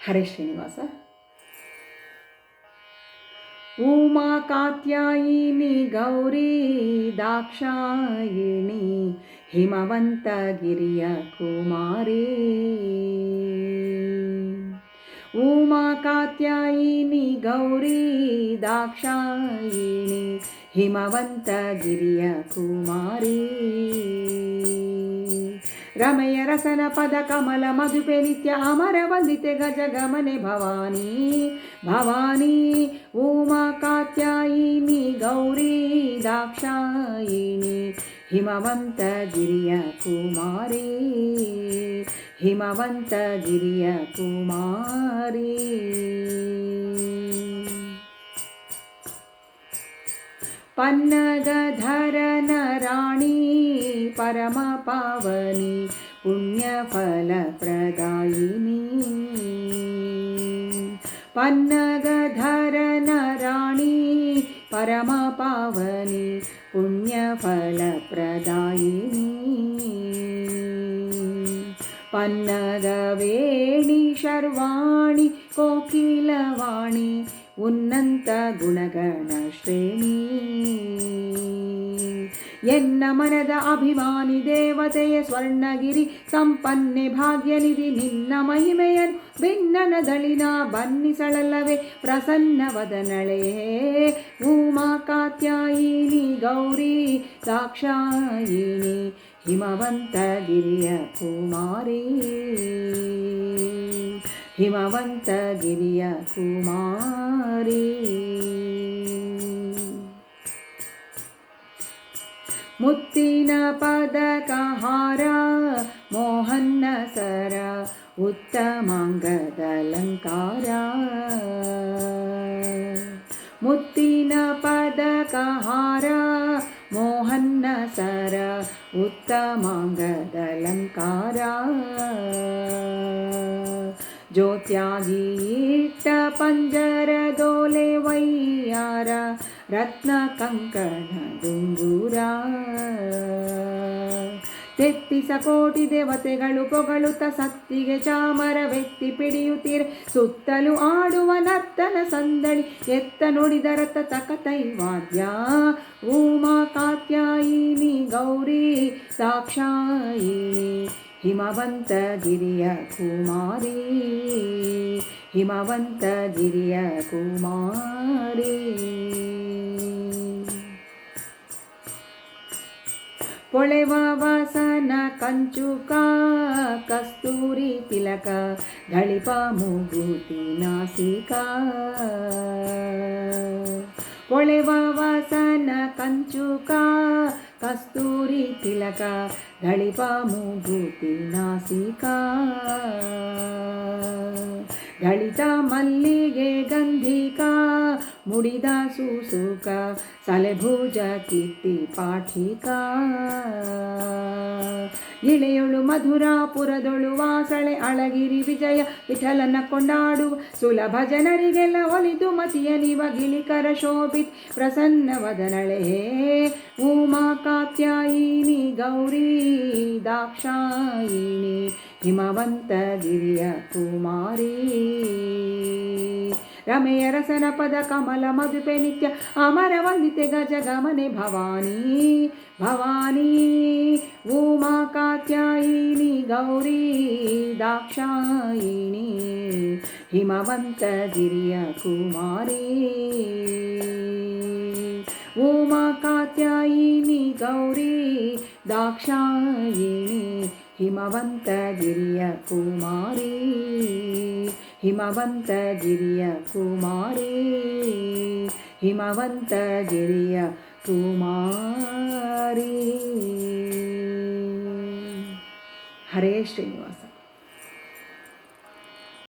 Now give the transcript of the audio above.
ಹರೇ ಶ್ರೀನಿವಾಸ. ಉಮಾ ಕಾತ್ಯಾಯಿನಿ ಗೌರಿ ದಾಕ್ಷಾಯಿಣಿ ಹಿಮವಂತಗಿರಿಯ ಕುಮಾರಿ. ಉಮಾ ಕಾತ್ಯಾಯಿನಿ ಗೌರಿ ದಾಕ್ಷಾಯಿಣಿ ಹಿಮವಂತಗಿರಿಯ ಕುಮಾರಿ. ರಮೆಯ ರಸನ ಪದ ಕಮಲ ಮಧುಪೆ ನಿತ್ಯ ಅಮರ ವಂದಿತೆ ಗಜ ಗಮನೆ ಭವಾನಿ. ಭವಾನಿ ಉಮಾ ಕಾತ್ಯಾಯಿನಿ ಗೌರಿ ದಾಕ್ಷಾಯಿಣಿ ಹಿಮವಂತಗಿರಿಯ ಕುಮಾರಿ. ಹಿಮವಂತಗಿರಿಯ ಕುಮಾರಿ. ಪನ್ನಗಧರನ ರಾಣಿ ಪರಮ ಪಾವನಿ ಪುಣ್ಯಫಲ ಪ್ರದಾಯಿನಿ. ಪನ್ನಗಧರನ ರಾಣಿ ಪರಮ ಪಾವನಿ ಪುಣ್ಯಫಲ ಪ್ರದಾಯಿನಿ. ಪನ್ನಗವೇಣಿ ಶರ್ವಾಣಿ ಕೋಕಿಲವಾಣಿ ಉನ್ನತ ಗುಣಗಣ ಶ್ರೇಣಿ. ಎನ್ನ ಮನದ ಅಭಿಮಾನಿ ದೇವತೆಯ ಸ್ವರ್ಣಗಿರಿ ಸಂಪನ್ನೆ ಭಾಗ್ಯನಿಧಿ ನಿನ್ನ ಮಹಿಮೆಯನ್ನು ಭಿನ್ನನದಳಿನ ಬನ್ನಿಸಳಲ್ಲವೇ ಪ್ರಸನ್ನ ವದನಳೇ. ಉಮಾ ಕಾತ್ಯಾಯಿನಿ ಗೌರಿ ದಾಕ್ಷಾಯಿಣಿ ಹಿಮವಂತಗಿರಿಯ ಕುಮಾರಿ. ಹಿಮವಂತಗಿರಿಯ ಕುಮಾರಿ. ಮುತ್ತಿನ ಪದಕಹಾರ ಮೋಹನ್ನ ಸರ ಉತ್ತಮಾಂಗದಲಂಕಾರ. ಮುತ್ತಿನ ಪದಕಹಾರ ಮೋಹನ್ನ ಸರ ಉತ್ತಮಾಂಗದಲಂಕಾರ. ಜ್ಯೋತ್ಯಾಗಿ ಇಟ್ಟ ಪಂಜರದೋಲೆ ವೈಯಾರ ರತ್ನ ಕಂಕಣ ದುಂಗೂರ. ತೆತ್ತಿಸ ಕೋಟಿ ದೇವತೆಗಳು ಪೊಗಳುತ್ತ ಸತ್ತಿಗೆ ಚಾಮರ ವ್ಯಕ್ತಿ ಪಿಡಿಯುತ್ತೀರ. ಸುತ್ತಲೂ ಆಡುವ ನರ್ತನ ಸಂದಣಿ ಎತ್ತ ನುಡಿದ ರಥ ತಕತೈವಾದ್ಯ. ಉಮಾ ಕಾತ್ಯಾಯಿನಿ ಗೌರಿ ದಾಕ್ಷಾಯಿಣಿ ಹಿಮವಂತಗಿರಿಯ ಕುಮಾರಿ. ಹಿಮವಂತಗಿರಿಯ ಕುಮಾರಿ. ಪೊಳೆವ ವಸನ ಕಂಚುಕ ಕಸ್ತೂರಿ ತಿಲಕ ಧಳಿಪ ಮೂಗುತಿ ನಾಸಿಕ. ಪೊಳೆವ ವಸನ ಕಂಚುಕ ಕಸ್ತೂರಿ ತಿಲಕ ಧಳಿಪ ಮೂಗುತಿ ನಾಸಿಕ. ಧಳಿತ ಮಲ್ಲಿಗೆ ಗಂಧಿಕ ಮುಡಿದ ಸೂಸುಕ ಸಲೆಭುಜ ಕೀರ್ತಿ ಪಾಠಿಕ. ಇಳೆಯೊಳು ಮಧುರಾಪುರದೊಳು ವಾಸಳೆ ಅಳಗಿರಿ ವಿಜಯ ವಿಠಲನ ಕೊಂಡಾಡುವ ಸುಲಭ ಜನರಿಗೆಲ್ಲ ಒಲಿದು ಮತಿಯ ನಿವ ಗಿಳಿಕರ ಶೋಭಿತ್ ಪ್ರಸನ್ನ ವದನಳೇ. ಉಮಾ ಕಾತ್ಯಾಯಿನಿ ಗೌರಿ ದಾಕ್ಷಾಯಿಣಿ ಹಿಮವಂತಗಿರಿಯ ಕುಮಾರಿ. ರಮೆಯ ರಸನ ಪದ ಕಮಲ ಮಧುಪೆ ನಿತ್ಯ ಅಮರ ವಂದಿತೆ ಗಜ ಗಮನೆ ಭವಾನಿ. ಭವಾನಿ ಉಮಾ ಕಾತ್ಯಾಯಿನಿ ಗೌರಿ ದಾಕ್ಷಾಯಿಣಿ ಹಿಮವಂತಗಿರಿಯ ಕುಮಾರಿ. ಉಮಾ ಕಾತ್ಯಾಯಿನಿ ಗೌರಿ ದಾಕ್ಷಾಯಿಣಿ ಹಿಮವಂತಗಿರಿಯ ಕುಮಾರಿ. ಹಿಮವಂತಗಿರಿಯ ಕುಮಾರಿ. ಹಿಮವಂತಗಿರಿಯ ಕುಮಾರಿ. ಹರೇ ಶ್ರೀನಿವಾಸ.